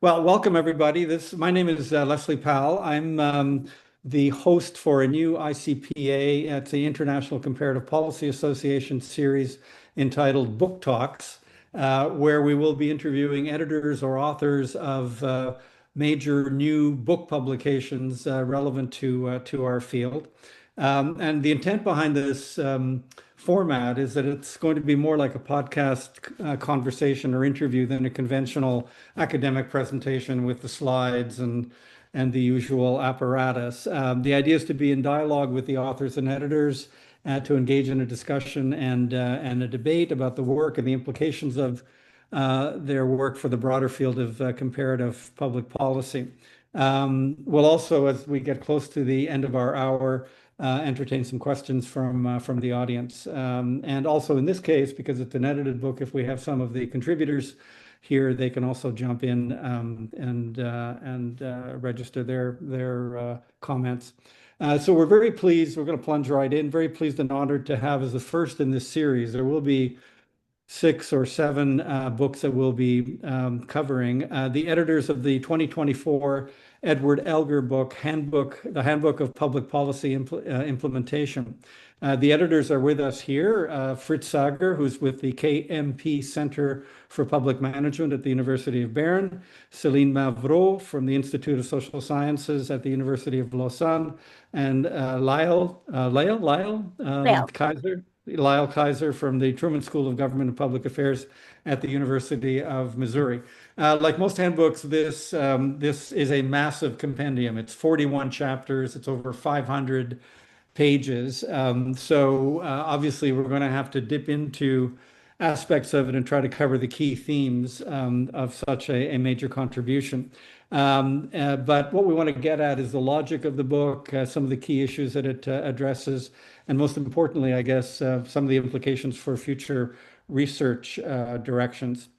Well, welcome everybody. My name is Leslie Powell. I'm the host for a new ICPA. It's the International Comparative Policy Association series entitled Book Talks, where we will be interviewing editors or authors of major new book publications relevant to our field. And the intent behind this format is that it's going to be more like a podcast conversation or interview than a conventional academic presentation with the slides and the usual apparatus. The idea is to be in dialogue with the authors and editors, to engage in a discussion and a debate about the work and the implications of their work for the broader field of comparative public policy. We'll also, as we get close to the end of our hour, entertain some questions from the audience. And also in this case, because it's an edited book, if we have some of the contributors here, they can also jump in and register their comments. So we're very pleased. We're going to plunge right in. Very pleased and honored to have as the first in this series. There will be 6 or 7 books that we'll be covering. The editors of the 2024 Edward Elgar book, Handbook, the Handbook of Public Policy Implementation. The editors are with us here. Fritz Sager, who's with the KMP Center for Public Management at the University of Bern. Céline Mavrot from the Institute of Social Sciences at the University of Lausanne. And Lael Well, Keiser. Lael Keiser from the Truman School of Government and Public Affairs at the University of Missouri. Like most handbooks, this is a massive compendium. It's 41 chapters. It's over 500 pages. So obviously, we're going to have to dip into aspects of it and try to cover the key themes of such a major contribution. But what we want to get at is the logic of the book, some of the key issues that it addresses, and most importantly, I guess, some of the implications for future research directions.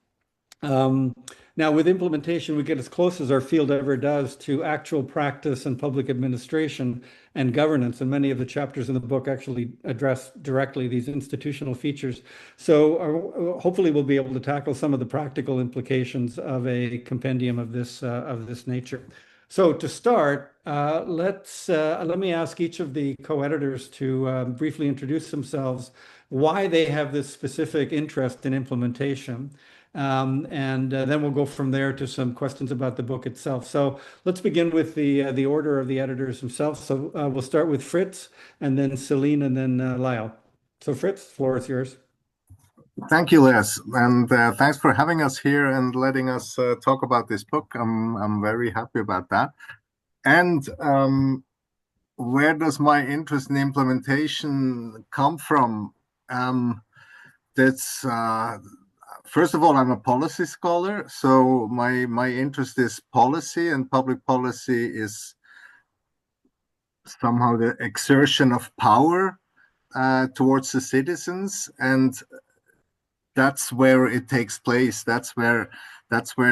Now, with implementation, we get as close as our field ever does to actual practice and public administration and governance. And many of the chapters in the book actually address directly these institutional features. So hopefully we'll be able to tackle some of the practical implications of a compendium of this nature. So to start, let me ask each of the co-editors to briefly introduce themselves, why they have this specific interest in implementation. And then we'll go from there to some questions about the book itself. So let's begin with the order of the editors themselves. So we'll start with Fritz, and then Céline, and then Lael. So Fritz, the floor is yours. Thank you, Les, and thanks for having us here and letting us talk about this book. I'm very happy about that. And where does my interest in implementation come from? That's First of all, I'm a policy scholar, so my interest is policy, and public policy is somehow the exertion of power towards the citizens, and that's where it takes place. That's where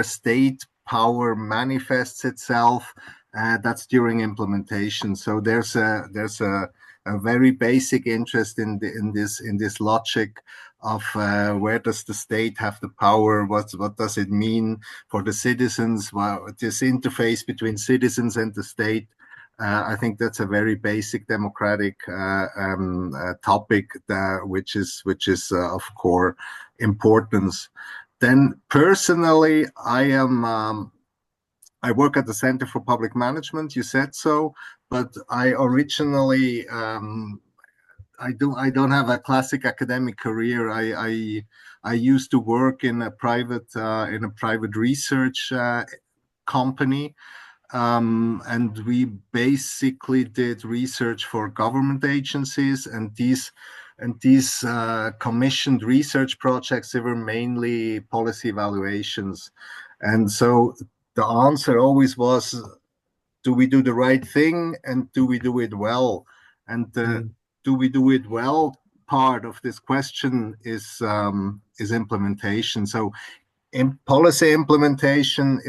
state power manifests itself. That's during implementation. So there's a very basic interest in this logic of where does the state have the power? What does it mean for the citizens? Well, this interface between citizens and the state. I think that's a very basic democratic topic which is of core importance. Then personally, I work at the Center for Public Management. You said so, but I originally I don't have a classic academic career. I used to work in a private research company, and we basically did research for government agencies, and these commissioned research projects, they were mainly policy evaluations. And so the answer always was, do we do the right thing, and do we do it well? And do we do it well part of this question is implementation. So in policy implementation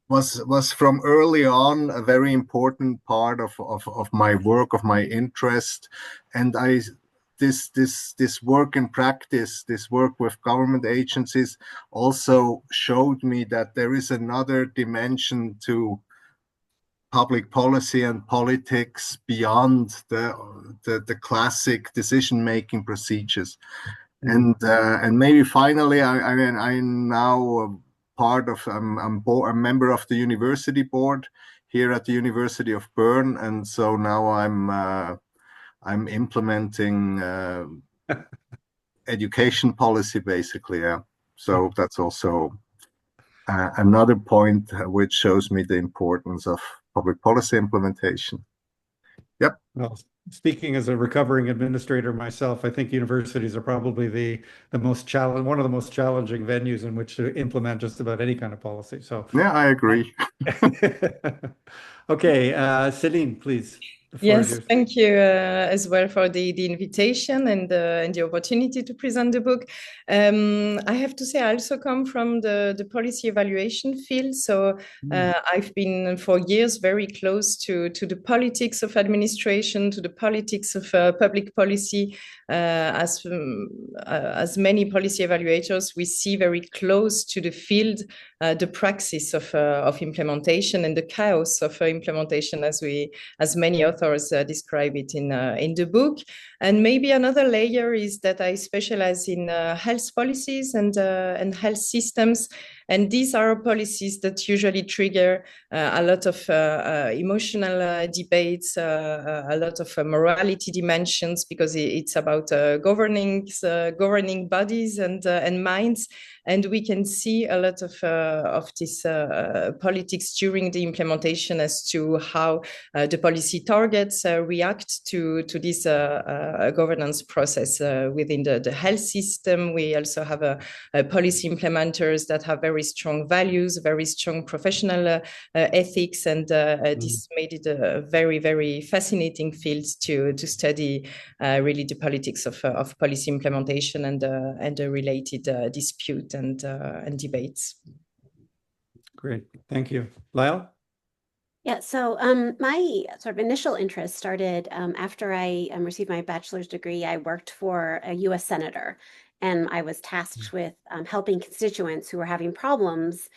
was from early on a very important part of my work, of my interest. And this work in practice, this work with government agencies, also showed me that there is another dimension to public policy and politics beyond the classic decision-making procedures. And maybe finally, I'm now part of I'm a member of the university board here at the University of Bern, and so now I'm implementing education policy basically. Yeah, so that's also another point which shows me the importance of public policy implementation. Yep. Well, speaking as a recovering administrator myself, I think universities are probably the most one of the most challenging venues in which to implement just about any kind of policy. So yeah, I agree. Okay, Céline, please. Yes, thank you as well for the invitation and the opportunity to present the book. I have to say, I also come from the policy evaluation field. So I've been for years very close to the politics of administration, to the politics of public policy. As many policy evaluators, we see very close to the field the praxis of implementation and the chaos of implementation, as many authors describe it in the book. And maybe another layer is that I specialize in health policies and health systems. And these are policies that usually trigger a lot of emotional debates, a lot of morality dimensions, because it's about governing bodies and minds. And we can see a lot of this politics during the implementation as to how the policy targets react to this governance process within the health system. We also have policy implementers that have very strong values, very strong professional ethics, and this made it a very, very fascinating field to study really the politics of policy implementation and the related dispute and debates. Great, thank you. Lael? Yeah, so my sort of initial interest started after I received my bachelor's degree. I worked for a U.S. senator, and I was tasked with helping constituents who were having problems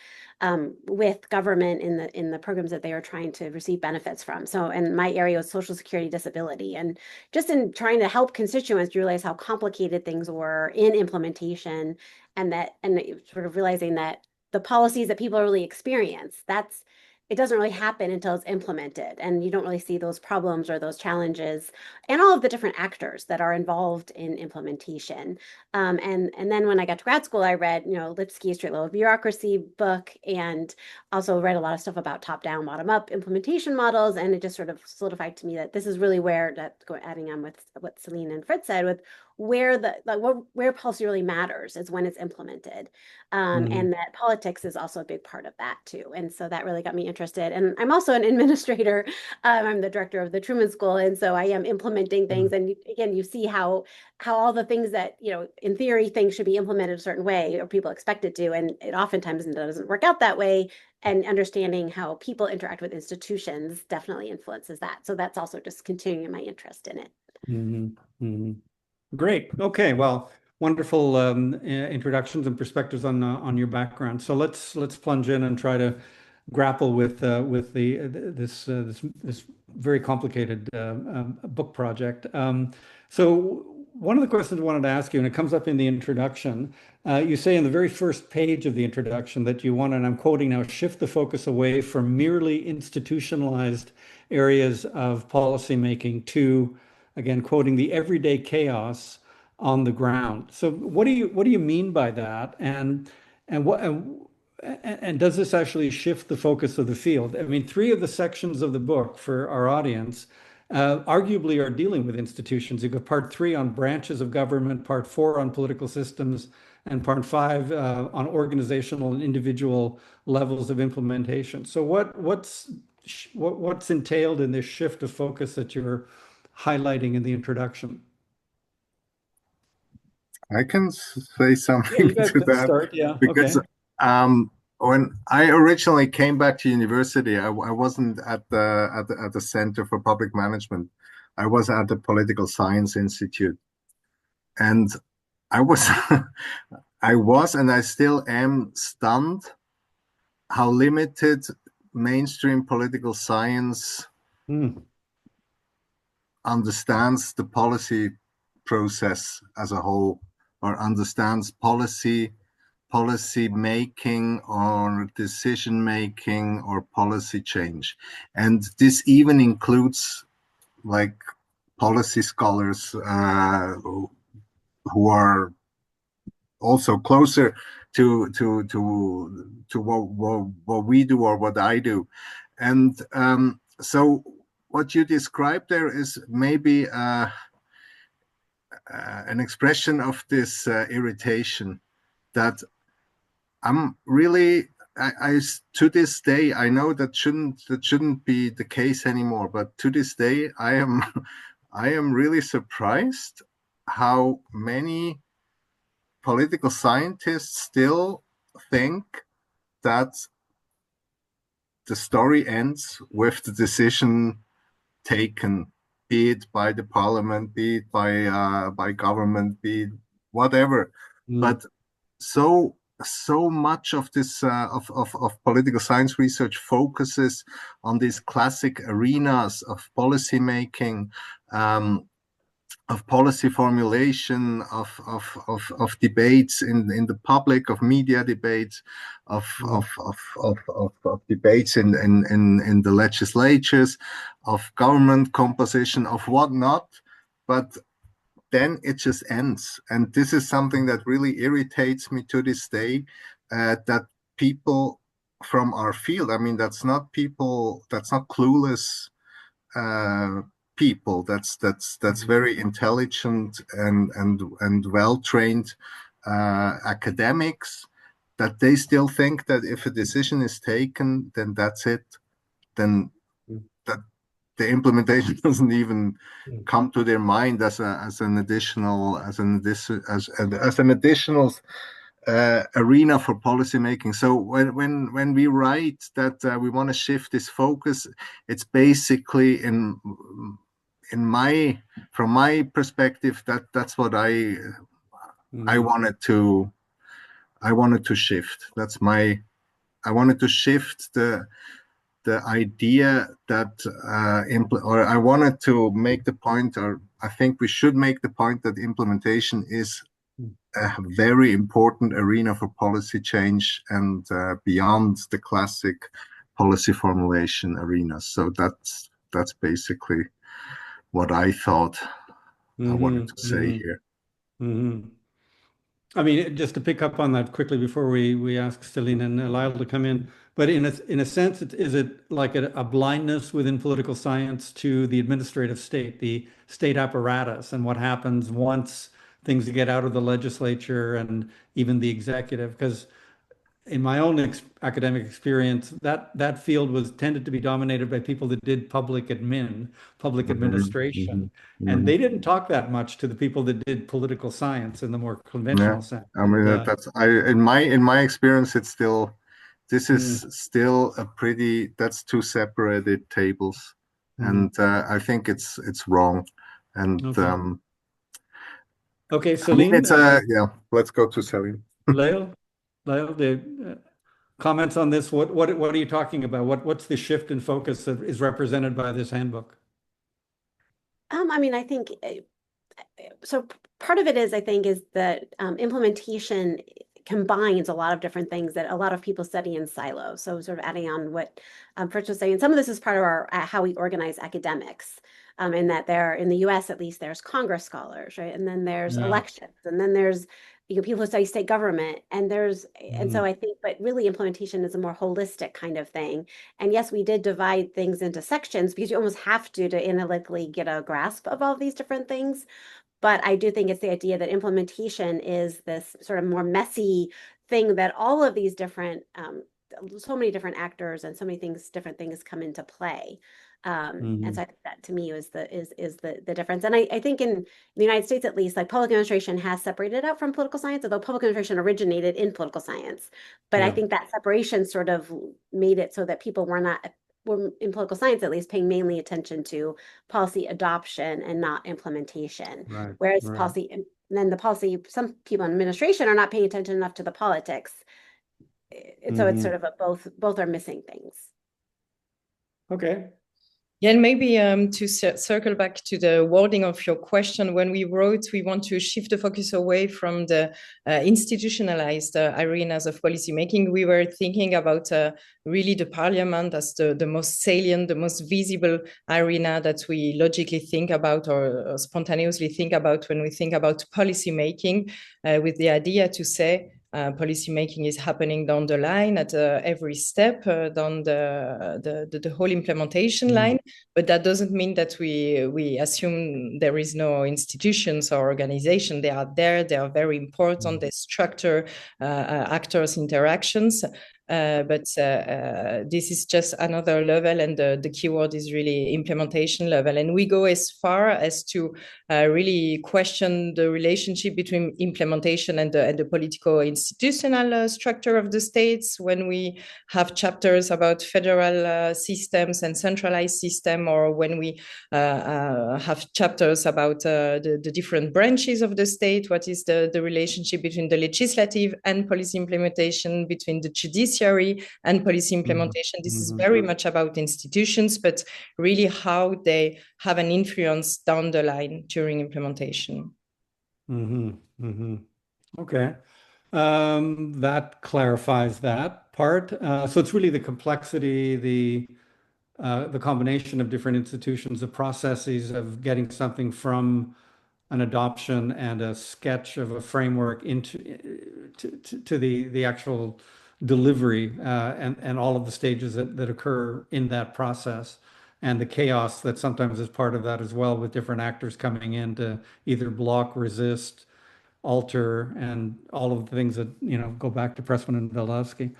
with government in the programs that they were trying to receive benefits from. So, and my area was Social Security disability. And just in trying to help constituents, you realize how complicated things were in implementation, and sort of realizing that the policies that people really experience, it doesn't really happen until it's implemented, and you don't really see those problems or those challenges and all of the different actors that are involved in implementation. And then when I got to grad school, I read, Lipsky's Straight Level Bureaucracy book, and also read a lot of stuff about top-down, bottom-up implementation models. And it just sort of solidified to me that this is really where, adding on with what Céline and Fritz said, with where policy really matters is when it's implemented. And that politics is also a big part of that too. And so that really got me interested. And I'm also an administrator. I'm the director of the Truman School. And so I am implementing things. And again, you see how all the things that, in theory, things should be implemented a certain way or people expect it to. And it oftentimes doesn't work out that way. And understanding how people interact with institutions definitely influences that. So that's also just continuing my interest in it. Great. Okay. Well, wonderful introductions and perspectives on your background. So let's plunge in and try to grapple with this very complicated book project. So one of the questions I wanted to ask you, and it comes up in the introduction, you say in the very first page of the introduction that you want, and I'm quoting now, shift the focus away from merely institutionalized areas of policymaking to, again, quoting, the everyday chaos on the ground. So what do you mean by that? And does this actually shift the focus of the field? I mean, 3 of the sections of the book for our audience arguably are dealing with institutions. You've got part 3 on branches of government, part 4 on political systems, and part 5 on organizational and individual levels of implementation. So what's entailed in this shift of focus that you're highlighting in the introduction? I can say something to that. Start, yeah. Because when I originally came back to university, I wasn't at the Center for Public Management. I was at the Political Science Institute, And I was, and I still am stunned how limited mainstream political science understands the policy process as a whole, or understands policy making or decision making or policy change. And this even includes like policy scholars who are also closer to what we do or what I do. And so what you described there is maybe an expression of this irritation that I'm really, I to this day, I know that shouldn't be the case anymore, but to this day, I am really surprised how many political scientists still think that the story ends with the decision taken, be it by the parliament, be it by government, be it whatever. But so much of this of political science research focuses on these classic arenas of policy making, of policy formulation, of debates in the public, of media debates, of debates in the legislatures, of government composition, of whatnot, but then it just ends. And this is something that really irritates me to this day, that people from our field, I mean, that's not clueless people, that's very intelligent and well-trained academics, that they still think that if a decision is taken, then that's it, then that the implementation doesn't even come to their mind as an additional arena for policy making. So when we write that we want to shift this focus, it's basically from my perspective, that's what I wanted to shift. I wanted to shift the idea that or I wanted to make the point, or I think we should make the point, that implementation is a very important arena for policy change and beyond the classic policy formulation arena. So that's basically what I thought I wanted to say here. I mean, just to pick up on that quickly before we ask Céline and Lael to come in, but in a sense, is it like a blindness within political science to the administrative state, the state apparatus, and what happens once things get out of the legislature and even the executive? Because in my own academic experience, that field was tended to be dominated by people that did public administration, and they didn't talk that much to the people that did political science in the more conventional sense. I mean, in my experience, it's still, this is still that's two separated tables, and I think it's wrong. And okay, Céline. Let's go to Céline. Lael, the comments on this. What are you talking about? What's the shift in focus that is represented by this handbook? I mean, I think so. Part of it is, I think, is that implementation combines a lot of different things that a lot of people study in silos. So sort of adding on what Fritz was saying, some of this is part of our how we organize academics. In that in the US at least, there's Congress scholars, right? And then there's elections, and then there's people who study state government, and and so I think, but really implementation is a more holistic kind of thing. And yes, we did divide things into sections because you almost have to analytically get a grasp of all these different things. But I do think it's the idea that implementation is this sort of more messy thing that all of these different, so many different actors and so many different things come into play. And so I think that to me is the difference. And I think in the United States, at least, like public administration has separated out from political science, although public administration originated in political science. But I think that separation sort of made it so that people were in political science, at least, paying mainly attention to policy adoption and not implementation. Whereas policy And then the policy, some people in administration are not paying attention enough to the politics. So it's sort of a both are missing things. Okay. Yeah, and maybe to circle back to the wording of your question, when we wrote, we want to shift the focus away from the institutionalized arenas of policymaking. We were thinking about really the parliament as the most salient, the most visible arena that we logically think about or spontaneously think about when we think about policymaking, with the idea to say, policymaking is happening down the line at every step down the whole implementation line, but that doesn't mean that we assume there is no institutions or organization. They are there. They are very important. They structure actors' interactions. But this is just another level, and the keyword is really implementation level. And we go as far as to really question the relationship between implementation and the political institutional structure of the states. When we have chapters about federal systems and centralized system, or when we have chapters about the different branches of the state, what is the relationship between the legislative and policy implementation, between the judiciary and policy implementation. This is very much about institutions, but really how they have an influence down the line during implementation. Okay. That clarifies that part. So it's really the complexity, the combination of different institutions, the processes of getting something from an adoption and a sketch of a framework into to the actual delivery, and all of the stages that occur in that process, and the chaos that sometimes is part of that as well, with different actors coming in to either block, resist, alter, and all of the things that, go back to Pressman and Velowski.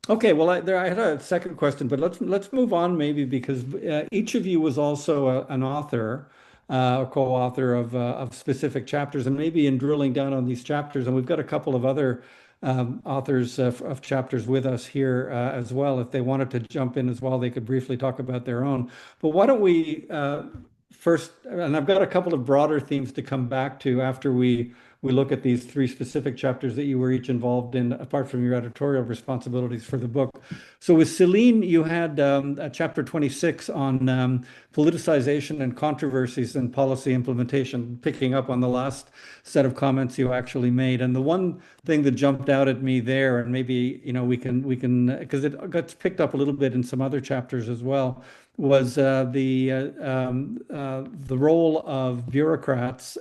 Okay, well, I had a second question, but let's move on maybe, because each of you was also an author, a co-author of specific chapters, and maybe in drilling down on these chapters, and we've got a couple of other authors of chapters with us here as well. If they wanted to jump in as well, they could briefly talk about their own. But why don't we first, and I've got a couple of broader themes to come back to after we look at these three specific chapters that you were each involved in, apart from your editorial responsibilities for the book. So with Céline, you had a chapter 26 on politicization and controversies in policy implementation, picking up on the last set of comments you actually made. And the one thing that jumped out at me there, and maybe we can because it got picked up a little bit in some other chapters as well, was the role of bureaucrats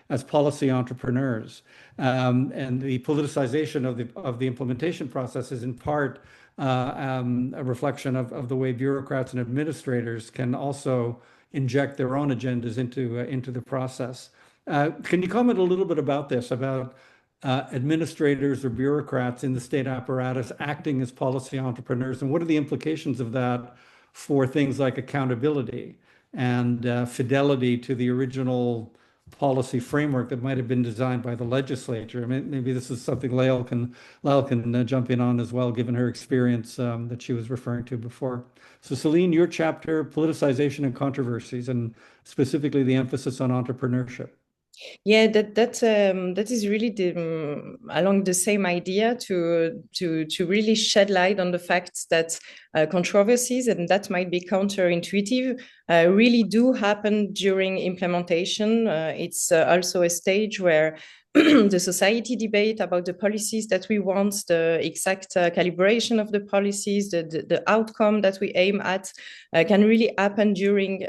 as policy entrepreneurs, and the politicization of the implementation process is in part a reflection of the way bureaucrats and administrators can also inject their own agendas into the process. Can you comment a little bit about this, about administrators or bureaucrats in the state apparatus acting as policy entrepreneurs, and what are the implications of that for things like accountability and fidelity to the original policy framework that might have been designed by the legislature? I mean, maybe this is something Lael can jump in on as well, given her experience that she was referring to before. So Céline, your chapter, politicization and controversies, and specifically the emphasis on entrepreneurship. Yeah, that is really along the same idea to really shed light on the fact that controversies, and that might be counterintuitive, really do happen during implementation. It's also a stage where the society debate about the policies that we want, the exact calibration of the policies, the outcome that we aim at, can really happen during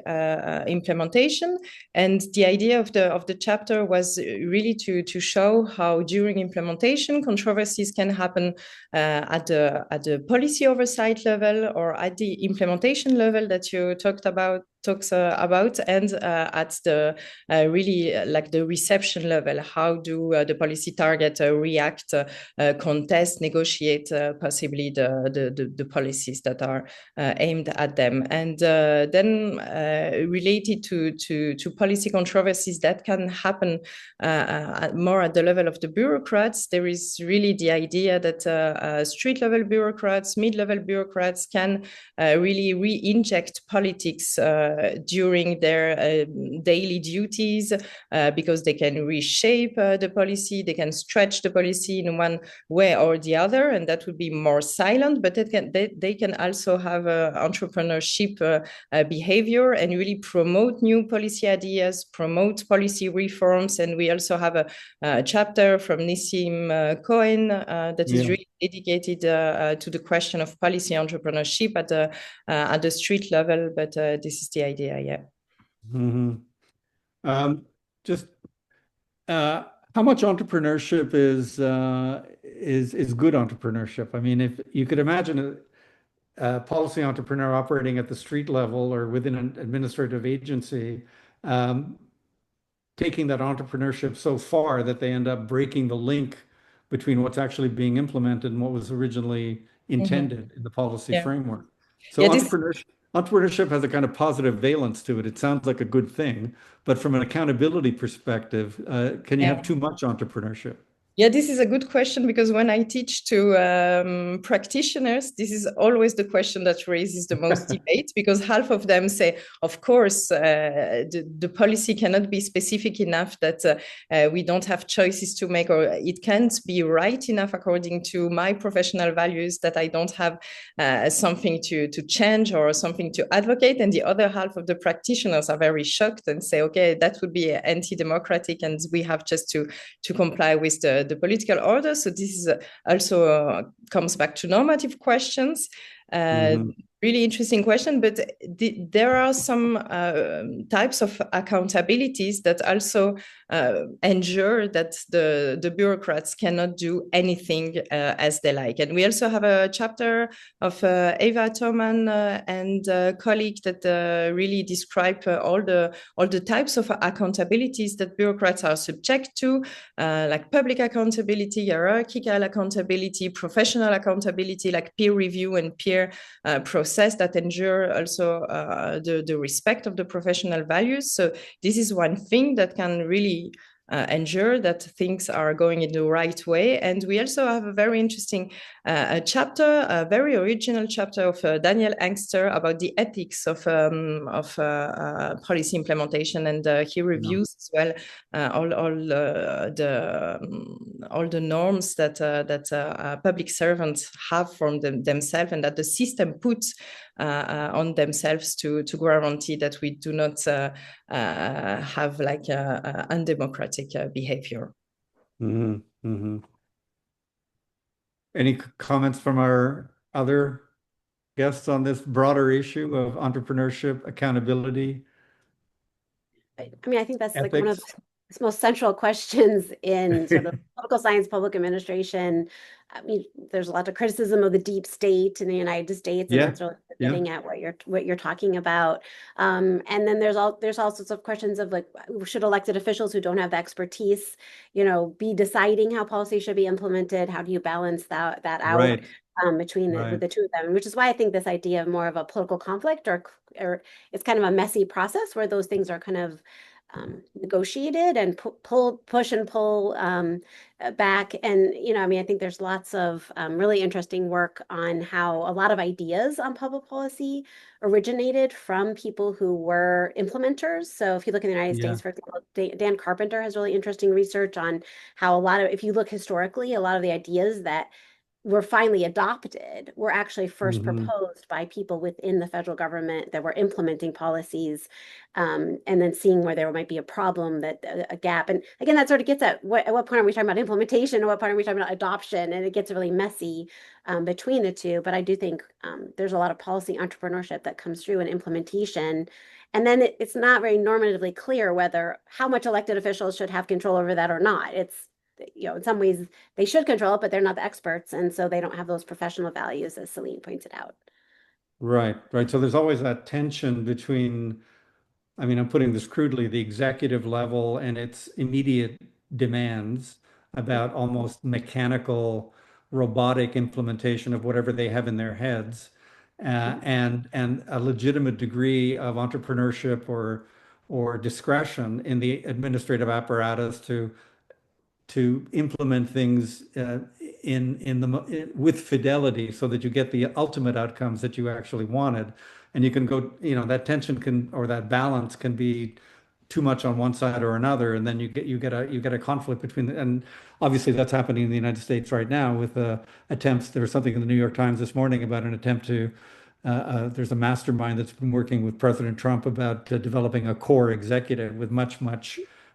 implementation. And the idea of the chapter was really to show how during implementation controversies can happen at the policy oversight level, or at the implementation level that you talks about, and at the really like the reception level. How do the policy target react, contest, negotiate possibly the policies that are aimed at them? And then related to policy controversies that can happen more at the level of the bureaucrats, there is really the idea that street level bureaucrats, mid-level bureaucrats can really re-inject politics during their daily duties, because they can reshape the policy, they can stretch the policy in one way or the other, and that would be more silent, but they can also have entrepreneurship behavior and really promote new policy ideas, promote policy reforms. And we also have a chapter from Nissim Cohen that is really dedicated to the question of policy entrepreneurship at the street level. But this is the idea, yeah. Just how much entrepreneurship is good entrepreneurship? I mean, if you could imagine a policy entrepreneur operating at the street level or within an administrative agency, taking that entrepreneurship so far that they end up breaking the link between what's actually being implemented and what was originally intended in the policy framework. So entrepreneurship has a kind of positive valence to it. It sounds like a good thing, but from an accountability perspective, can you have too much entrepreneurship? Yeah, this is a good question, because when I teach to practitioners, this is always the question that raises the most debate, because half of them say, of course, the policy cannot be specific enough that we don't have choices to make, or it can't be right enough according to my professional values that I don't have something to change or something to advocate. And the other half of the practitioners are very shocked and say, okay, that would be anti-democratic and we have just to comply with the political order. So this is also comes back to normative questions. Really interesting question, but there are some types of accountabilities that also ensure that the bureaucrats cannot do anything as they like. And we also have a chapter of Eva Thurman and a colleague that really describe all the types of accountabilities that bureaucrats are subject to, like public accountability, hierarchical accountability, professional accountability, like peer review and peer process that ensure also the respect of the professional values. So this is one thing that can really ensure that things are going in the right way. And we also have a very interesting chapter, a very original chapter of Daniel Angster about the ethics of policy implementation, and he reviews as well all the norms that public servants have from themselves, and that the system puts on themselves to guarantee that we do not have like undemocratic behavior. Any comments from our other guests on this broader issue of entrepreneurship, accountability? I mean, I think that's ethics? like one of the most central questions in sort of political science, public administration. I mean, there's a lot of criticism of the deep state in the United States, and that's really getting at what you're talking about. And then there's all sorts of questions of like, should elected officials who don't have the expertise, be deciding how policy should be implemented? How do you balance that out between the two of them? Which is why I think this idea of more of a political conflict, or it's kind of a messy process where those things are kind of negotiated and push and pull back. And, I mean, I think there's lots of really interesting work on how a lot of ideas on public policy originated from people who were implementers. So if you look in the United States, for example, Dan Carpenter has really interesting research on how if you look historically, a lot of the ideas that were finally adopted were actually first proposed by people within the federal government that were implementing policies, and then seeing where there might be a problem, a gap. And again, that sort of gets at what point are we talking about implementation, or what point are we talking about adoption? And it gets really messy between the two. But I do think there's a lot of policy entrepreneurship that comes through in implementation. And then it's not very normatively clear how much elected officials should have control over that or not. It's in some ways they should control it, but they're not the experts. And so they don't have those professional values, as Céline pointed out. Right. So there's always that tension between, I mean, I'm putting this crudely, the executive level and its immediate demands about almost mechanical, robotic implementation of whatever they have in their heads, and a legitimate degree of entrepreneurship or discretion in the administrative apparatus to to implement things with fidelity so that you get the ultimate outcomes that you actually wanted. And you can go, that tension can, or that balance can be too much on one side or another, and then you get a conflict between and obviously that's happening in the United States right now with attempts. There was something in the New York Times this morning about an attempt to there's a mastermind that's been working with President Trump about developing a core executive with much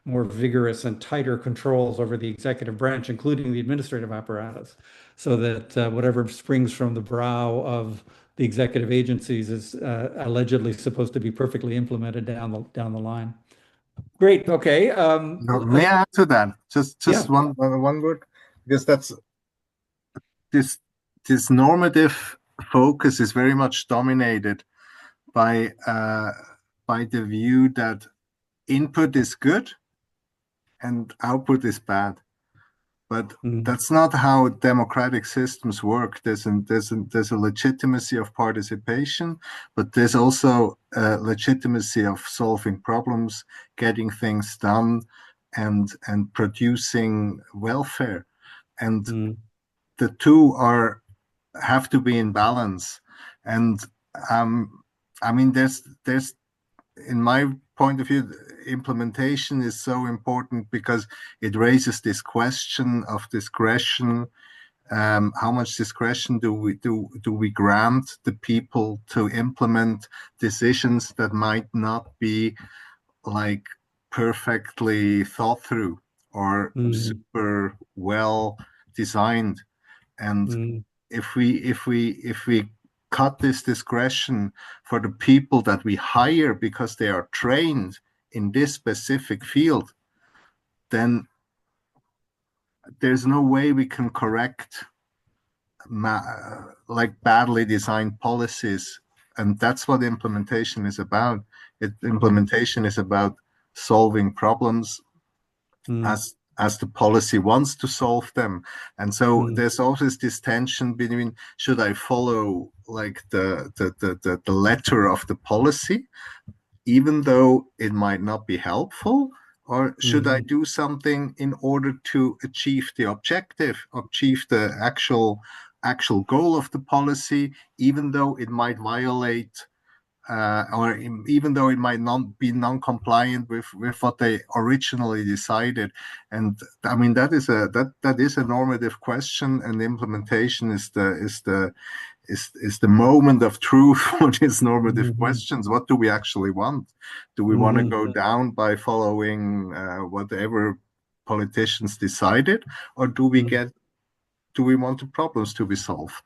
more vigorous and tighter controls over the executive branch, including the administrative apparatus, so that whatever springs from the brow of the executive agencies is allegedly supposed to be perfectly implemented down the line. Great. Okay. May I add to that? Just Yeah. one word, because that's this normative focus is very much dominated by the view that input is good and output is bad. But that's not how democratic systems work. There's a legitimacy of participation, but there's also a legitimacy of solving problems, getting things done, and producing welfare. And the two have to be in balance. And I mean, there's in my point of view, implementation is so important because it raises this question of discretion. How much discretion do we grant the people to implement decisions that might not be like perfectly thought through or super well designed? And if we cut this discretion for the people that we hire because they are trained in this specific field, then there's no way we can correct like badly designed policies. And that's what implementation is about. Implementation is about solving problems as the policy wants to solve them. And so there's always this tension between, should I follow like the letter of the policy, even though it might not be helpful, or should I do something in order to achieve the objective, achieve the actual goal of the policy, even though it might violate or even though it might not be non-compliant with what they originally decided. And I mean, that is a normative question, and implementation is the moment of truth for these normative questions. What do we actually want? Do we want to go down by following whatever politicians decided, or do we want the problems to be solved?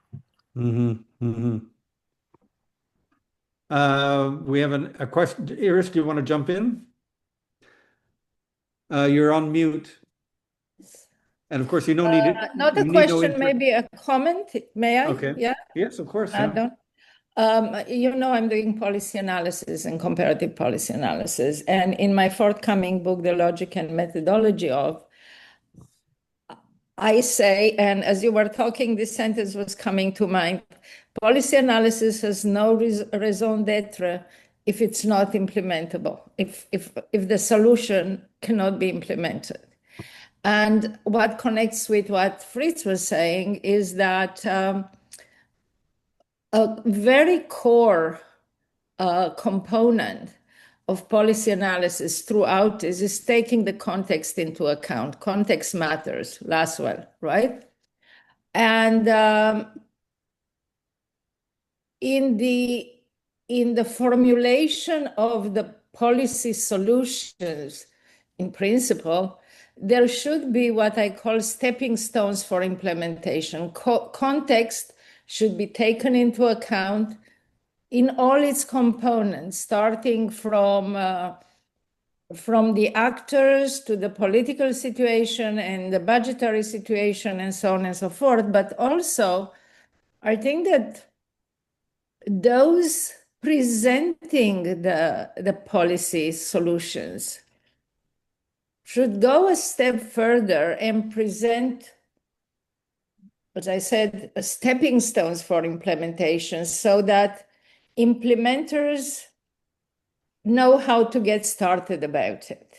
We have a question. Iris, do you want to jump in? You're on mute. And of course, you don't need it. Not a question, maybe a comment. May I? Okay. Yeah. Yes, of course. I don't. I'm doing policy analysis and comparative policy analysis. And in my forthcoming book, The Logic and Methodology of, I say, and as you were talking, this sentence was coming to mind, policy analysis has no raison d'etre if it's not implementable, if the solution cannot be implemented. And what connects with what Fritz was saying is that a very core component of policy analysis throughout is taking the context into account. Context matters, Laswell, right? And in the formulation of the policy solutions, in principle, there should be what I call stepping stones for implementation. Context should be taken into account in all its components, starting from the actors to the political situation and the budgetary situation and so on and so forth. But also, I think that those presenting the policy solutions should go a step further and present, as I said, stepping stones for implementation so that implementers know how to get started about it.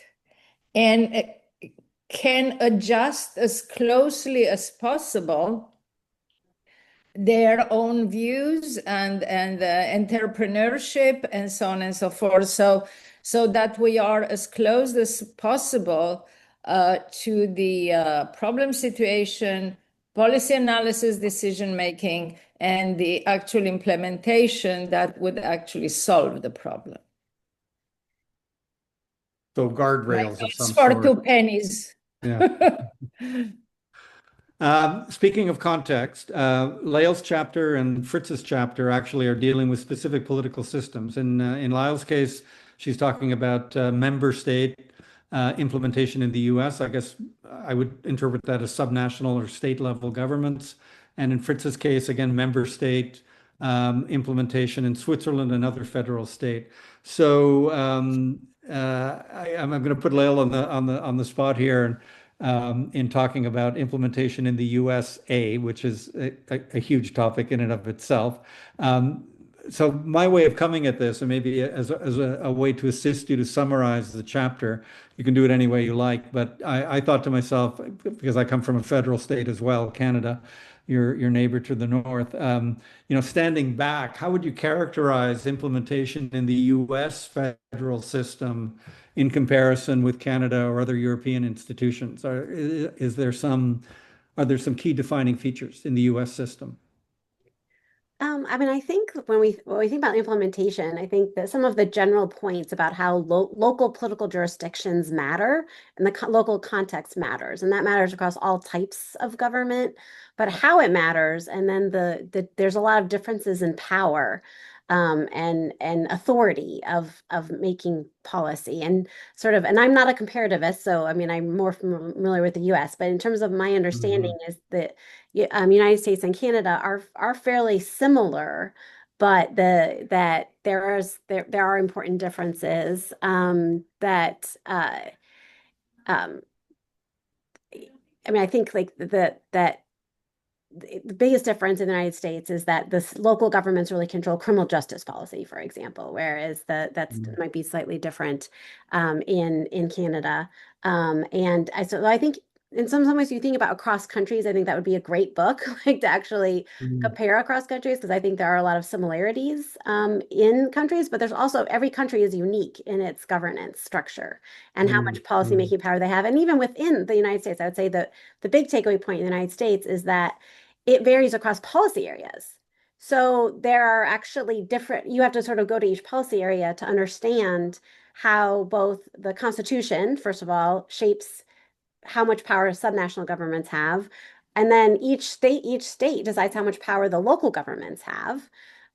And can adjust as closely as possible their own views and entrepreneurship and so on and so forth, so that we are as close as possible to the problem situation, policy analysis, decision making, and the actual implementation that would actually solve the problem. So guardrails of some for sort. 2 pennies. Yeah. Speaking of context, Lael's chapter and Fritz's chapter actually are dealing with specific political systems. In Lael's case, she's talking about member state implementation in the US. I guess I would interpret that as subnational or state level governments. And in Fritz's case, again, member state implementation in Switzerland and other federal state. So I'm going to put Lael on the spot here. In talking about implementation in the USA, which is a huge topic in and of itself. So my way of coming at this, and maybe as a way to assist you to summarize the chapter, you can do it any way you like, but I thought to myself, because I come from a federal state as well, Canada, your neighbor to the north, standing back, how would you characterize implementation in the US federal system in comparison with Canada or other European institutions? Are there some key defining features in the US system? I mean, I think when we think about implementation, I think that some of the general points about how local political jurisdictions matter and the local context matters, and that matters across all types of government, but how it matters, and then there's a lot of differences in power and authority of making policy, and and I'm not a comparativist, so I mean I'm more familiar with the U.S., but in terms of my understanding is that United States and Canada are fairly similar, but there are important differences I mean I think like that the biggest difference in the United States is that the local governments really control criminal justice policy, for example, whereas might be slightly different in Canada. So I think in some ways, you think about across countries, I think that would be a great book, like to actually compare across countries, because I think there are a lot of similarities in countries, but there's also every country is unique in its governance structure and how much policymaking power they have. And even within the United States, I would say that the big takeaway point in the United States is that it varies across policy areas. So there are actually you have to sort of go to each policy area to understand how both the Constitution, first of all, shapes how much power subnational governments have, and then each state decides how much power the local governments have.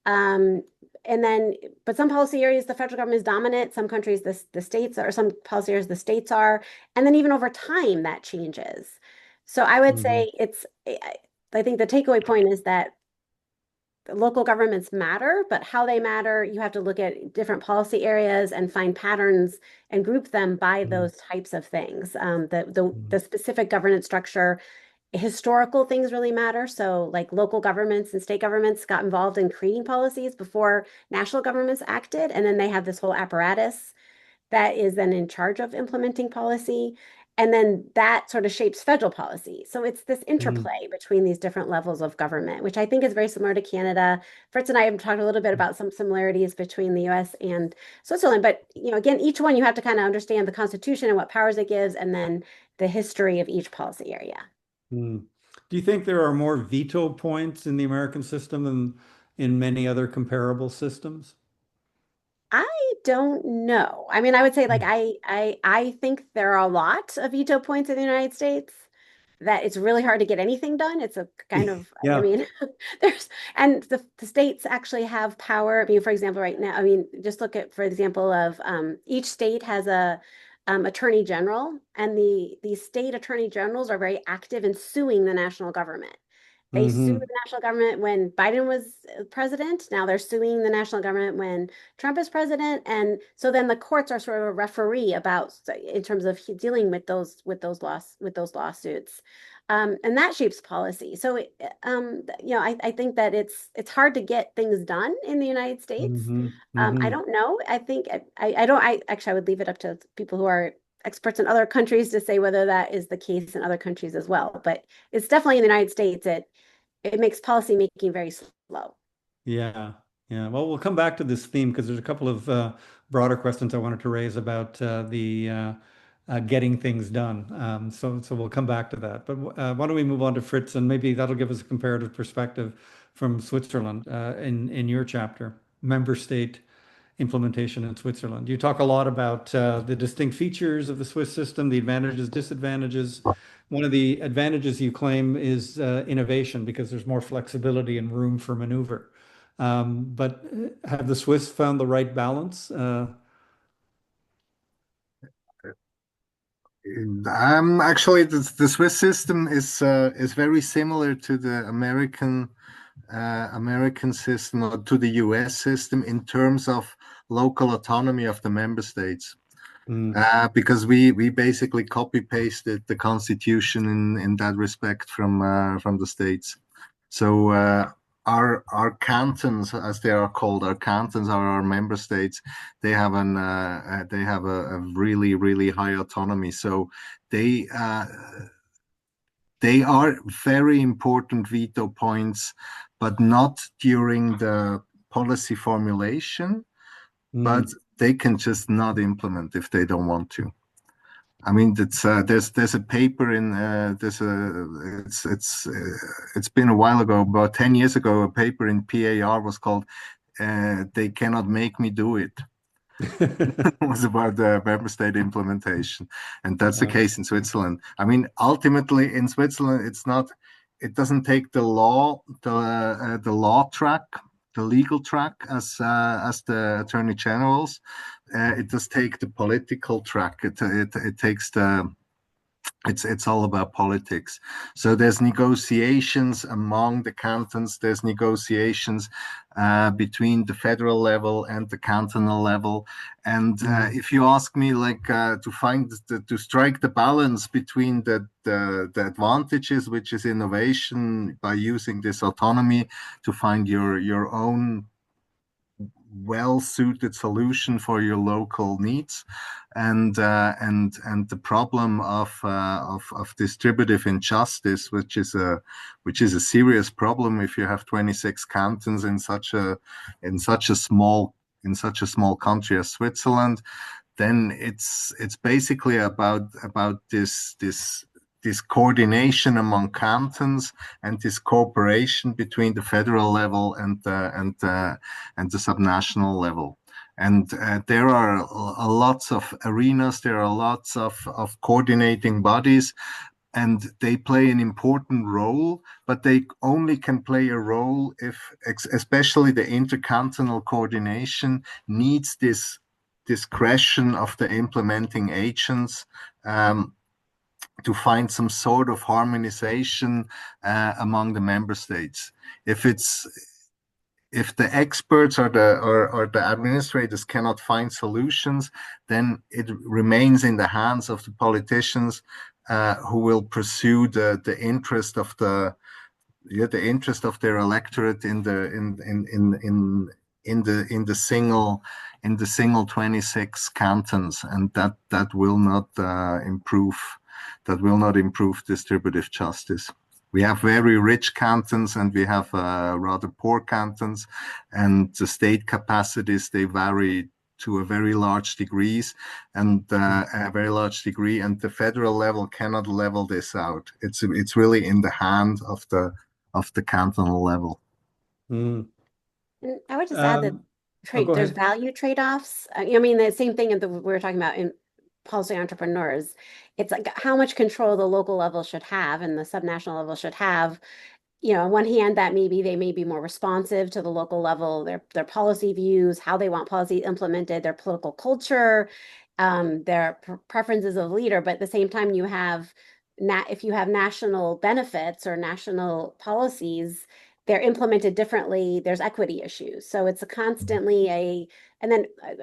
But some policy areas the federal government is dominant, some countries the states are, some policy areas the states are, and then even over time that changes. So I would say I think the takeaway point is that local governments matter, but how they matter, you have to look at different policy areas and find patterns and group them by those types of things. The specific governance structure, historical things really matter. So like local governments and state governments got involved in creating policies before national governments acted. And then they have this whole apparatus that is then in charge of implementing policy. And then that sort of shapes federal policy. So it's this interplay between these different levels of government, which I think is very similar to Canada. Fritz and I have talked a little bit about some similarities between the US and Switzerland. But again, each one you have to kind of understand the Constitution and what powers it gives, and then the history of each policy area. Do you think there are more veto points in the American system than in many other comparable systems? I don't know. I mean, I would say like I think there are a lot of veto points in the United States, that it's really hard to get anything done. It's a kind of, I mean, and the states actually have power. I mean, for example, right now, I mean, just look at, for example, of each state has a attorney general, and the state attorney generals are very active in suing the national government. They sued the national government when Biden was president. Now they're suing the national government when Trump is president. And so then the courts are sort of a referee in terms of dealing with those lawsuits. And that shapes policy. So, I think that it's hard to get things done in the United States. I don't know. I think I would leave it up to people who are experts in other countries to say whether that is the case in other countries as well. But it's definitely in the United States, it makes policy making very slow. Yeah, yeah. Well, we'll come back to this theme because there's a couple of broader questions I wanted to raise about the getting things done. So we'll come back to that. But why don't we move on to Fritz, and maybe that'll give us a comparative perspective from Switzerland in your chapter, member state implementation in Switzerland. You talk a lot about the distinct features of the Swiss system, the advantages, disadvantages. One of the advantages you claim is innovation because there's more flexibility and room for maneuver. But have the Swiss found the right balance? Actually, the Swiss system is very similar to the American system or to the US system in terms of local autonomy of the member states. Because we basically copy pasted the constitution in that respect from the states. So our cantons, as they are called, our cantons are our member states. They have a really high autonomy. So they are very important veto points, but not during the policy formulation. But they can just not implement if they don't want to. I mean, there's a paper in it's been a while ago, about 10 years ago, a paper in PAR was called "They Cannot Make Me Do It." It was about the member state implementation, and that's the case in Switzerland. I mean, ultimately in Switzerland, it doesn't take the law track, the legal track as the attorney generals. It does take the political track. It takes it's all about politics. So there's negotiations among the cantons. There's negotiations between the federal level and the cantonal level. And if you ask me, like to strike the balance between the advantages, which is innovation by using this autonomy to find your own well-suited solution for your local needs, and the problem of distributive injustice, which is a serious problem if you have 26 cantons in such a small country as Switzerland. Then it's basically about this coordination among cantons and this cooperation between the federal level and the subnational level. And there are lots of arenas, there are lots of coordinating bodies, and they play an important role, but they only can play a role if, especially the intercantonal coordination, needs this discretion of the implementing agents to find some sort of harmonization among the member states. If the experts or the administrators cannot find solutions, then it remains in the hands of the politicians who will pursue the interest of their electorate in the single 26 cantons, and that will not improve. That will not improve distributive justice. We have very rich cantons and we have rather poor cantons, and the state capacities, they vary to a very large degree, and the federal level cannot level this out. It's really in the hand of the cantonal level. And I would just add that there's value trade-offs. I mean, the same thing we were talking about in policy entrepreneurs. It's like how much control the local level should have and the subnational level should have. You know, on one hand, that they may be more responsive to the local level, their policy views, how they want policy implemented, their political culture, their preferences of leader. But at the same time, if you have national benefits or national policies, they're implemented differently. There's equity issues. So it's constantly a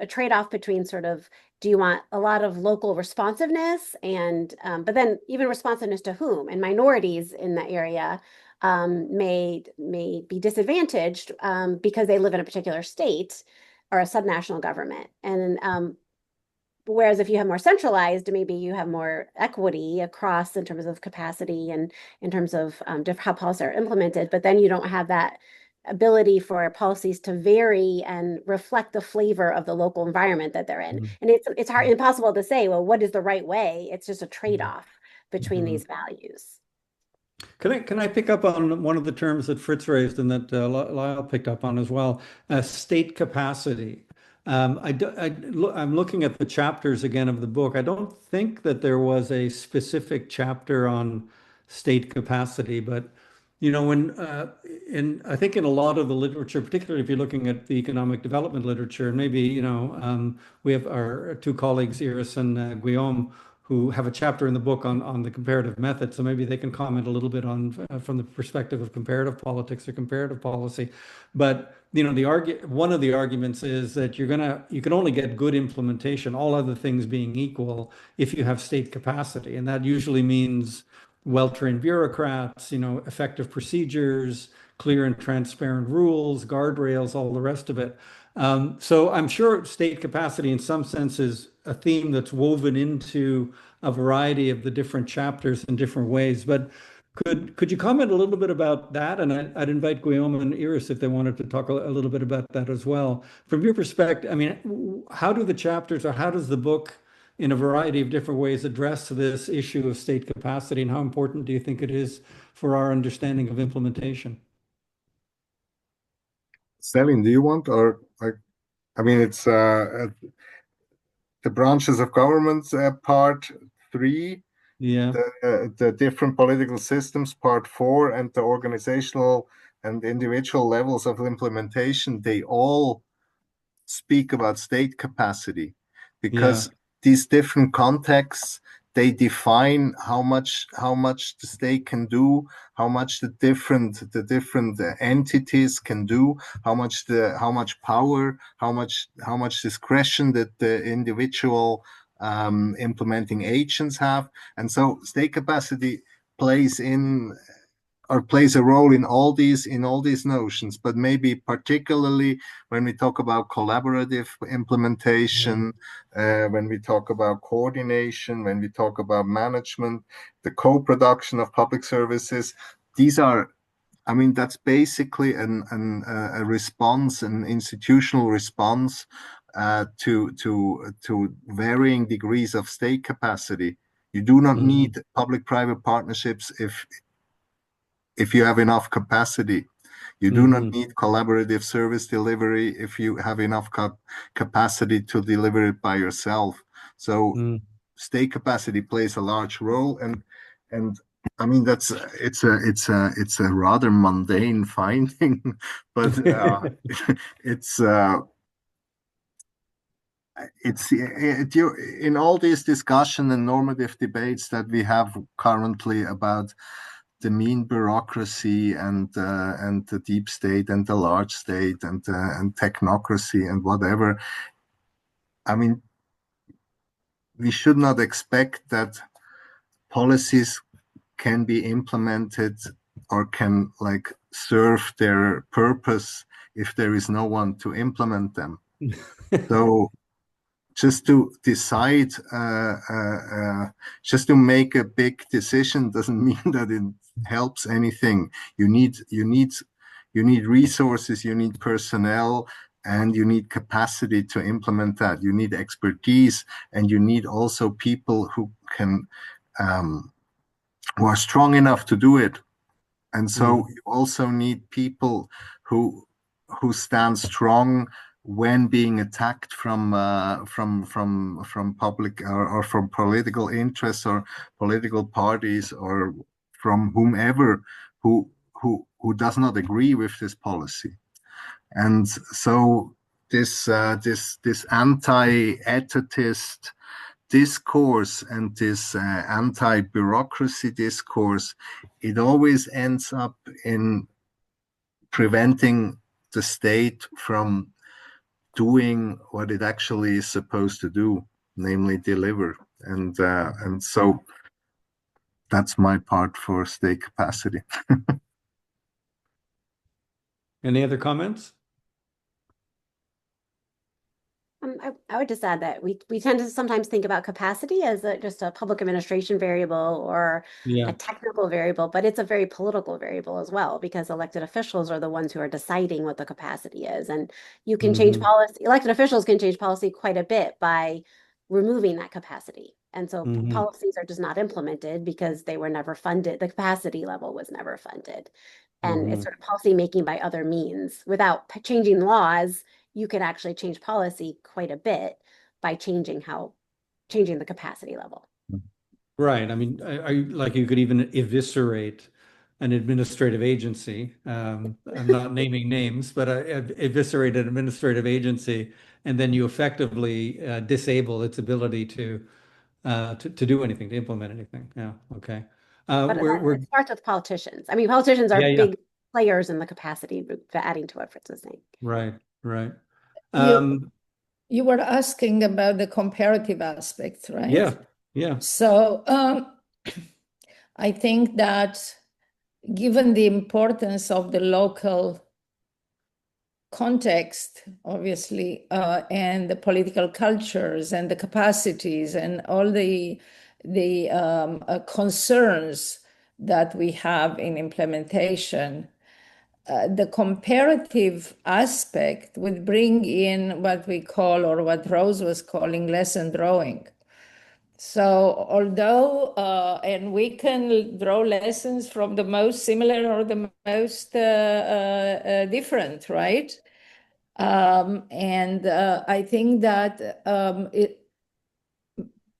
trade-off between sort of, do you want a lot of local responsiveness but then even responsiveness to whom? And minorities in the area may be disadvantaged because they live in a particular state or a subnational government. And Whereas if you have more centralized, maybe you have more equity across in terms of capacity and in terms of how policies are implemented, but then you don't have that ability for policies to vary and reflect the flavor of the local environment that they're in. And it's hard, impossible to say, well, what is the right way? It's just a trade-off between these values. Can I pick up on one of the terms that Fritz raised and that Lael picked up on as well? State capacity. I'm looking at the chapters again of the book. I don't think that there was a specific chapter on state capacity, but I think in a lot of the literature, particularly if you're looking at the economic development literature, and maybe we have our two colleagues, Iris and Guillaume, who have a chapter in the book on the comparative method. So maybe they can comment a little bit on from the perspective of comparative politics or comparative policy. But one of the arguments is that you can only get good implementation, all other things being equal, if you have state capacity, and that usually means well-trained bureaucrats, effective procedures, clear and transparent rules, guardrails, all the rest of it. So I'm sure state capacity in some sense is a theme that's woven into a variety of the different chapters in different ways. But could you comment a little bit about that? And I'd invite Guillaume and Iris if they wanted to talk a little bit about that as well. From your perspective, I mean, how do the chapters or how does the book in a variety of different ways address this issue of state capacity, and how important do you think it is for our understanding of implementation? Céline, do you want, or I mean, it's the branches of government, part 3, Yeah. the different political systems, part 4, and the organizational and individual levels of implementation, they all speak about state capacity, because these different contexts, they define how much the state can do, how much the different entities can do, how much power, how much discretion that the individual implementing agents have. And so state capacity plays a role in all these notions, but maybe particularly when we talk about collaborative implementation, when we talk about coordination, when we talk about management, the co-production of public services. These are, I mean, that's basically a response, an institutional response to varying degrees of state capacity. You do not need public-private partnerships if you have enough capacity. You do not need collaborative service delivery if you have enough capacity to deliver it by yourself. So state capacity plays a large role, and I mean it's a rather mundane finding, but it's in all these discussion and normative debates that we have currently about the mean bureaucracy and the deep state and the large state and technocracy and whatever. I mean, we should not expect that policies can be implemented or can serve their purpose if there is no one to implement them. So just to decide, just to make a big decision doesn't mean that it helps anything. You need resources, you need personnel, and you need capacity to implement that. You need expertise, and you need also people who are strong enough to do it. And so you also need people who stand strong when being attacked from public or from political interests or political parties or from whomever who does not agree with this policy. And so this anti-etatist discourse and this anti-bureaucracy discourse, it always ends up in preventing the state from doing what it actually is supposed to do, namely deliver. And so that's my part for state capacity. Any other comments? I would just add that we tend to sometimes think about capacity as just a public administration variable or Yeah. a technical variable, but it's a very political variable as well, because elected officials are the ones who are deciding what the capacity is. And you can change policy. Elected officials can change policy quite a bit by removing that capacity. And so policies are just not implemented because they were never funded. The capacity level was never funded. And it's sort of policy making by other means. Without changing laws, you can actually change policy quite a bit by changing the capacity level. Right. I mean, like you could even eviscerate an administrative agency. I'm not naming names, but eviscerate an administrative agency, and then you effectively disable its ability to do anything, to implement anything. Yeah. Okay. But it starts with politicians. I mean, politicians are big players in the capacity, adding to what Fritz was saying. Right. Right. You were asking about the comparative aspects, right? Yeah. Yeah. So I think that given the importance of the local context, obviously, and the political cultures and the capacities and all the concerns that we have in implementation, the comparative aspect would bring in what we call, or what Rose was calling, lesson drawing. So although, and we can draw lessons from the most similar or the most different, right? And I think that it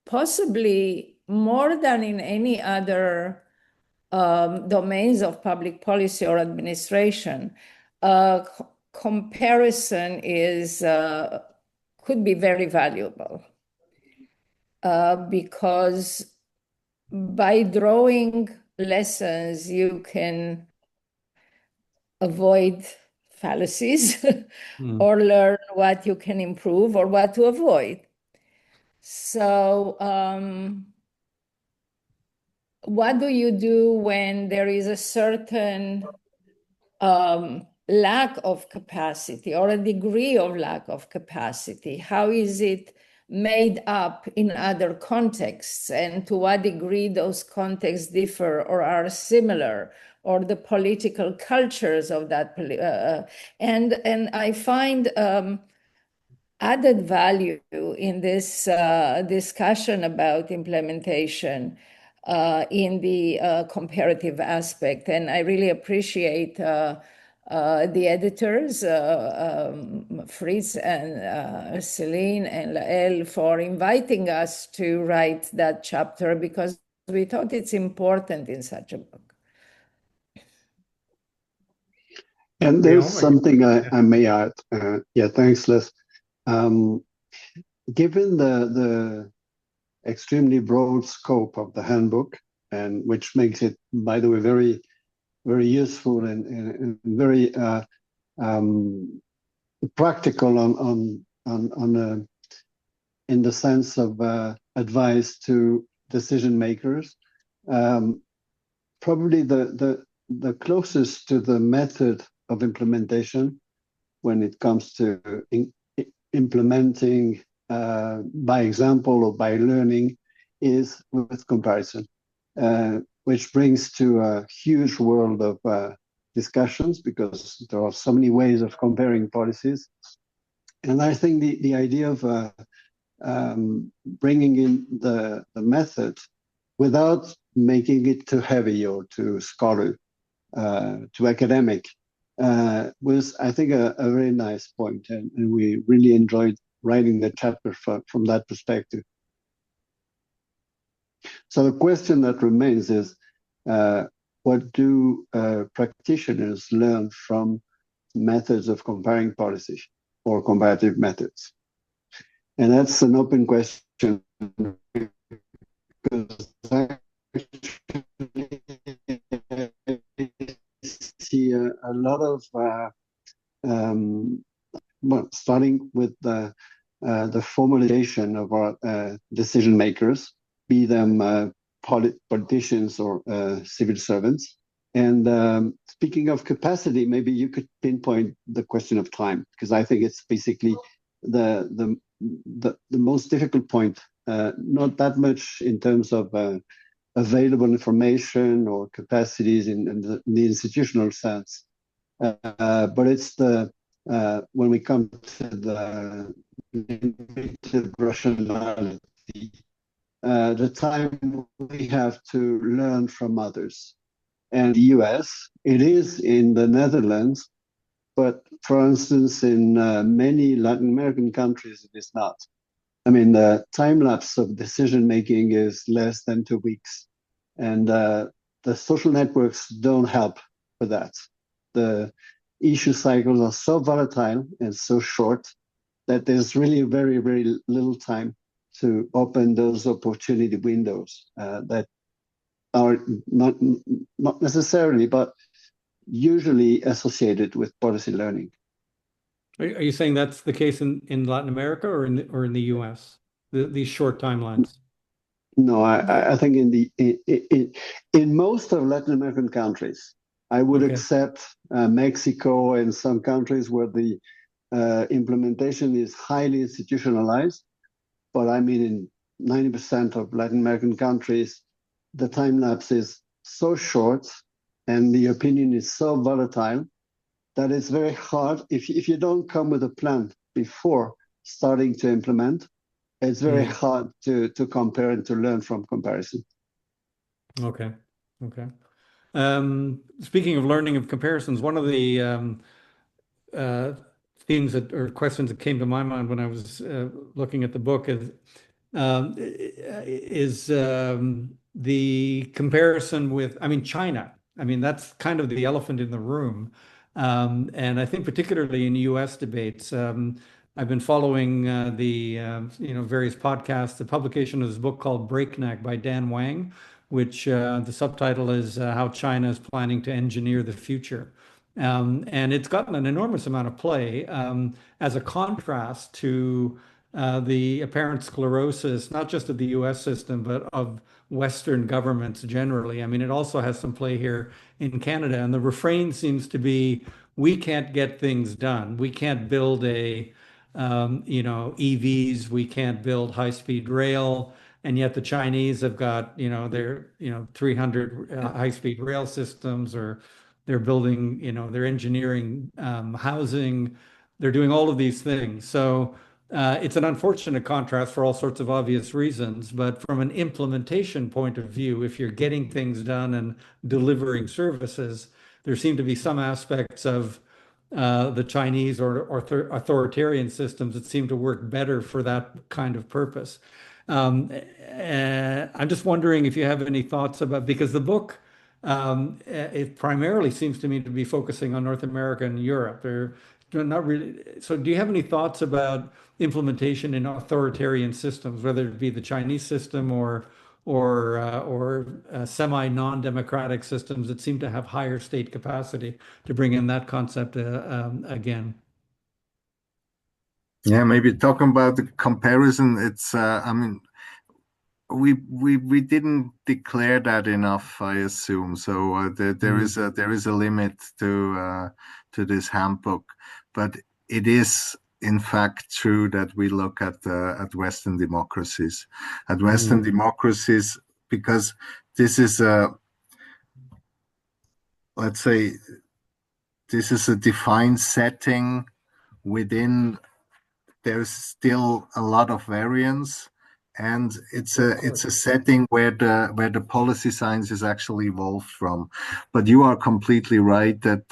possibly more than in any other domains of public policy or administration, comparison could be very valuable. Because by drawing lessons, you can avoid fallacies or learn what you can improve or what to avoid. So what do you do when there is a certain lack of capacity or a degree of lack of capacity? How is it made up in other contexts, and to what degree those contexts differ or are similar, or the political cultures of that? And I find added value in this discussion about implementation in the comparative aspect. And I really appreciate the editors, Fritz and Céline and Lael, for inviting us to write that chapter, because we thought it's important in such a book. And there's something I may add. Yeah, thanks, Les. Given the extremely broad scope of the handbook, and which makes it, by the way, very, very useful and very practical in the sense of advice to decision makers. Probably the closest to the method of implementation when it comes to implementing by example or by learning is with comparison, which brings to a huge world of discussions, because there are so many ways of comparing policies. And I think the idea of bringing in the method without making it too heavy or too scholarly, too academic, was, I think, a very nice point. And we really enjoyed writing the chapter from that perspective. So the question that remains is, what do practitioners learn from methods of comparing policy or comparative methods? And that's an open question, because I see a lot of, well, starting with the formalization of our decision makers, be them politicians or civil servants. And speaking of capacity, maybe you could pinpoint the question of time, because I think it's basically the the most difficult point, not that much in terms of available information or capacities in the institutional sense, but it's when we come to the limited rationality, the time we have to learn from others. And the US, it is in the Netherlands, but for instance, in many Latin American countries, it is not. I mean, the time lapse of decision making is less than 2 weeks. And the social networks don't help for that. The issue cycles are so volatile and so short that there's really very, very little time to open those opportunity windows that are not necessarily, but usually associated with policy learning. Are you saying that's the case in Latin America or in the US? These short timelines? No, I think in most of Latin American countries, I would accept Mexico and some countries where the implementation is highly institutionalized. But I mean, in 90% of Latin American countries, the time lapse is so short and the opinion is so volatile that it's very hard. If you don't come with a plan before starting to implement, it's very hard to compare and to learn from comparison. Okay. Speaking of learning of comparisons, one of the themes or questions that came to my mind when I was looking at the book is the comparison with, I mean, China. I mean, that's kind of the elephant in the room. And I think particularly in US debates, I've been following the various podcasts, the publication of this book called Breakneck by Dan Wang, which the subtitle is How China is Planning to Engineer the Future. And it's gotten an enormous amount of play as a contrast to the apparent sclerosis, not just of the US system, but of Western governments generally. I mean, it also has some play here in Canada. And the refrain seems to be, we can't get things done. We can't build EVs, we can't build high-speed rail. And yet the Chinese have got, their, 300 high-speed rail systems, or they're building, they're engineering housing. They're doing all of these things. So it's an unfortunate contrast for all sorts of obvious reasons. But from an implementation point of view, if you're getting things done and delivering services, there seem to be some aspects of the Chinese or authoritarian systems that seem to work better for that kind of purpose. I'm just wondering if you have any thoughts about, because the book, it primarily seems to me to be focusing on North America and Europe. They're not really. So do you have any thoughts about implementation in authoritarian systems, whether it be the Chinese system or semi-non-democratic systems that seem to have higher state capacity, to bring in that concept again? Yeah, maybe talking about the comparison, it's I mean, we didn't declare that enough, I assume. So there is a limit to this handbook, but it is in fact true that we look at Western democracies, because this is let's say, this is a defined setting. Within, there's still a lot of variance, and it's a setting where the policy science is actually evolved from. But you are completely right that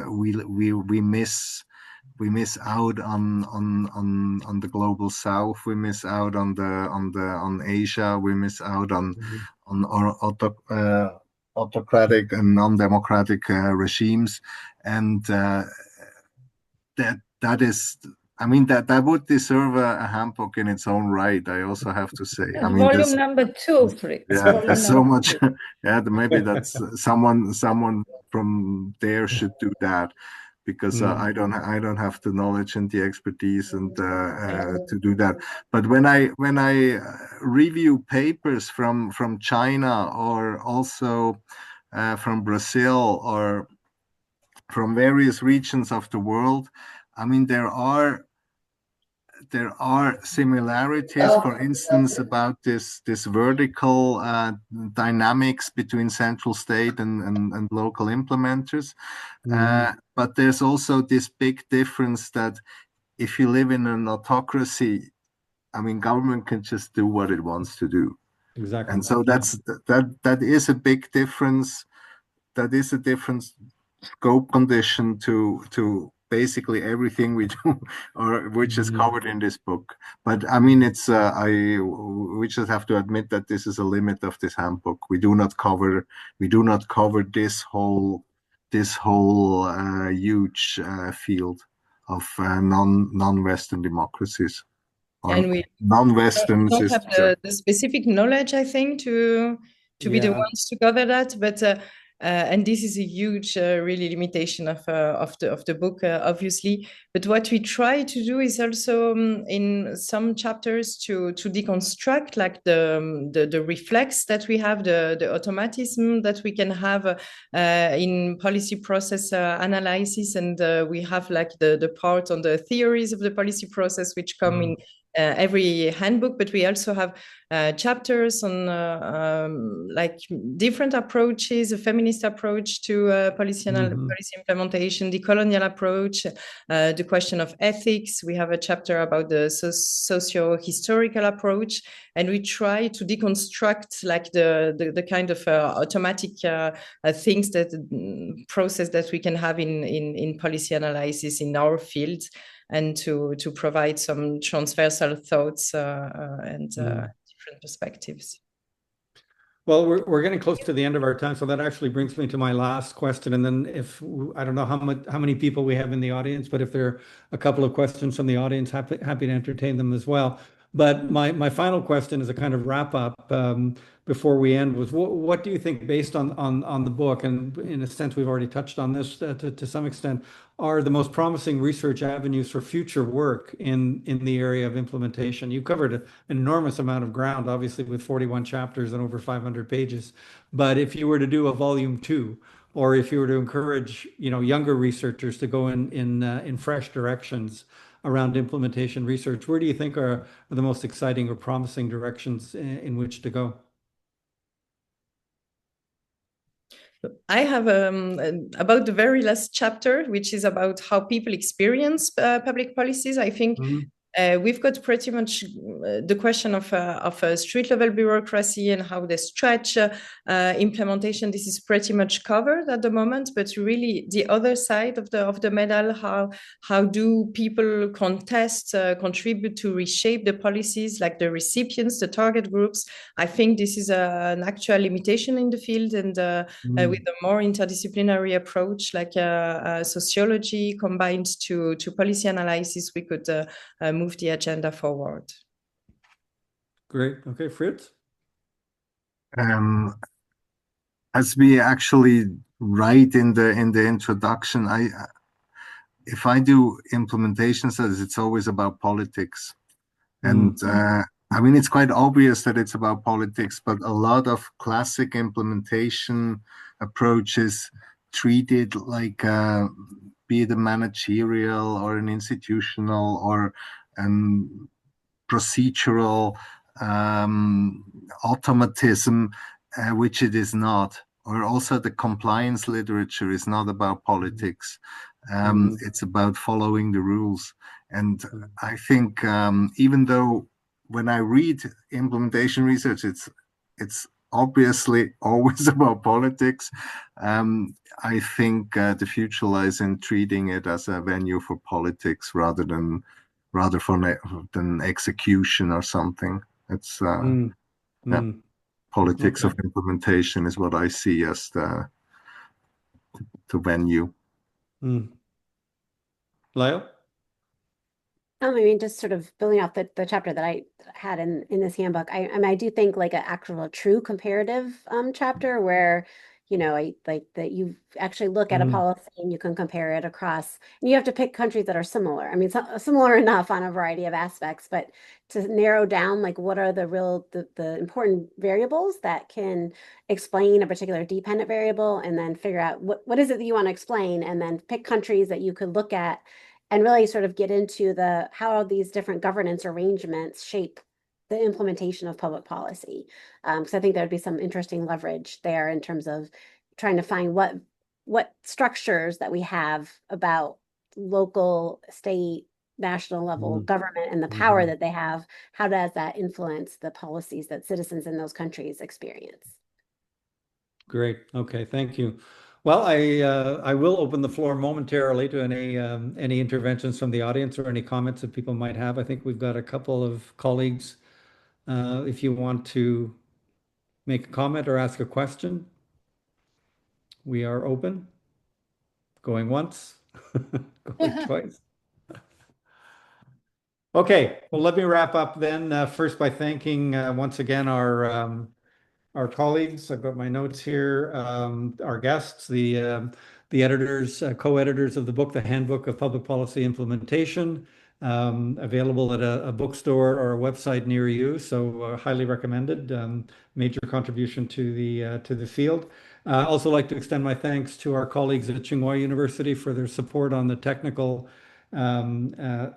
we miss out on the global South. We miss out on Asia. We miss out on autocratic and non-democratic regimes, and that is. I mean, that would deserve a handbook in its own right, I also have to say. I mean, volume number 2, Fritz. Yeah, there's so much. Yeah, maybe that's someone from there should do that, because I don't have the knowledge and the expertise and to do that. But when I review papers from China, or also from Brazil, or from various regions of the world, I mean, there are there are similarities, for instance, about this vertical dynamics between central state and local implementers. But there's also this big difference that if you live in an autocracy, I mean, government can just do what it wants to do. Exactly. And so that is a big difference. That is a different scope condition to basically everything we do, or which is covered in this book. But I mean, it's we just have to admit that this is a limit of this handbook. We do not cover this whole huge field of non-Western democracies. And we non-Western don't have systems. the specific knowledge, I think, to be the ones to cover that. But and this is a huge, really limitation of the book, obviously. But what we try to do is also in some chapters to deconstruct like the reflex that we have, the automatism that we can have in policy process analysis, and we have like the part on the theories of the policy process which come in every handbook, but we also have chapters on like different approaches, a feminist approach to policy implementation, the colonial approach, the question of ethics. We have a chapter about the socio-historical approach, and we try to deconstruct like the kind of automatic things that process that we can have in policy analysis in our field, and to provide some transversal thoughts and different perspectives. Well, we're getting close to the end of our time, so that actually brings me to my last question. And then if I don't know how many people we have in the audience, but if there are a couple of questions from the audience, happy to entertain them as well. But my final question is a kind of wrap up before we end was what do you think, based on the book, and in a sense we've already touched on this to some extent, are the most promising research avenues for future work in the area of implementation? You covered an enormous amount of ground, obviously, with 41 chapters and over 500 pages. But if you were to do a volume 2, or if you were to encourage younger researchers to go in fresh directions around implementation research, where do you think are the most exciting or promising directions in which to go? I have about the very last chapter, which is about how people experience public policies. I think we've got pretty much the question of street level bureaucracy and how they stretch implementation. This is pretty much covered at the moment, but really the other side of the medal, how do people contest, contribute to reshape the policies, like the recipients, the target groups. I think this is an actual limitation in the field, and with a more interdisciplinary approach, like sociology combined to policy analysis, we could move the agenda forward. Great. Okay, Fritz? As we actually write in the introduction, if I do implementation studies, it's always about politics. And I mean, it's quite obvious that it's about politics, but a lot of classic implementation approaches treat it like be it a managerial or an institutional or procedural automatism, which it is not. Or also the compliance literature is not about politics. It's about following the rules. And I think even though when I read implementation research, it's obviously always about politics, I think the future lies in treating it as a venue for politics rather than execution or something. It's politics of implementation is what I see as the venue. Lael? I mean, just sort of building off the chapter that I had in this handbook, I mean, I do think like an actual true comparative chapter where, I like that you actually look at a policy and you can compare it across, and you have to pick countries that are similar. I mean, similar enough on a variety of aspects, but to narrow down like what are the important variables that can explain a particular dependent variable, and then figure out what is it that you want to explain, and then pick countries that you could look at and really sort of get into how these different governance arrangements shape the implementation of public policy. Because I think there would be some interesting leverage there in terms of trying to find what structures that we have about local, state, national level government and the power that they have. How does that influence the policies that citizens in those countries experience? Great. Okay, thank you. Well, I will open the floor momentarily to any interventions from the audience or any comments that people might have. I think we've got a couple of colleagues. If you want to make a comment or ask a question, we are open. Going once, going twice. Okay, well, let me wrap up then. First by thanking once again our colleagues. I've got my notes here. Our guests, the editors, co-editors of the book, the Handbook of Public Policy Implementation, available at a bookstore or a website near you. So highly recommended. Major contribution to the field. Also like to extend my thanks to our colleagues at Tsinghua University for their support on the technical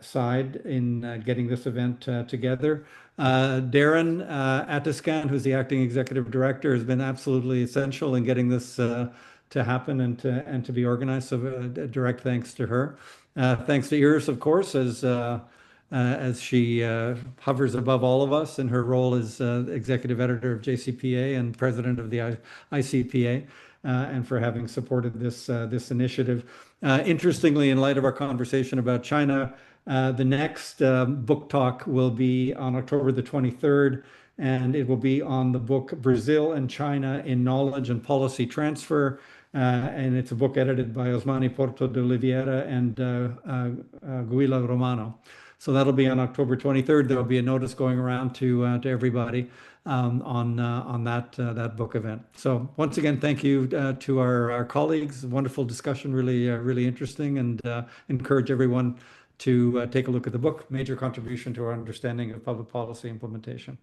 side in getting this event together. Darren Atiskan, who's the acting executive director, has been absolutely essential in getting this to happen and to be organized. So direct thanks to her. Thanks to Iris, of course, as she hovers above all of us in her role as executive editor of JCPA and president of the ICPA, and for having supported this initiative. Interestingly, in light of our conversation about China, the next book talk will be on October the 23rd, and it will be on the book Brazil and China in Knowledge and Policy Transfer. And it's a book edited by Osmani Porto de Oliveira and Guila Romano. So that'll be on October 23rd. There'll be a notice going around to everybody on that book event. So once again, thank you to our colleagues. Wonderful discussion, really interesting, and encourage everyone to take a look at the book. Major contribution to our understanding of public policy implementation.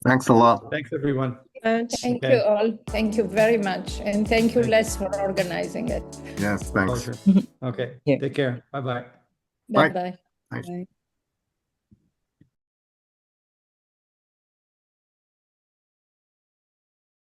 Thanks a lot. Thanks, everyone. Thank you all. Thank you very much. And thank you, Les, for organizing it. Yes, thanks. Okay, Yeah. take care. Bye-bye. Bye. Bye-bye. Thanks. Bye.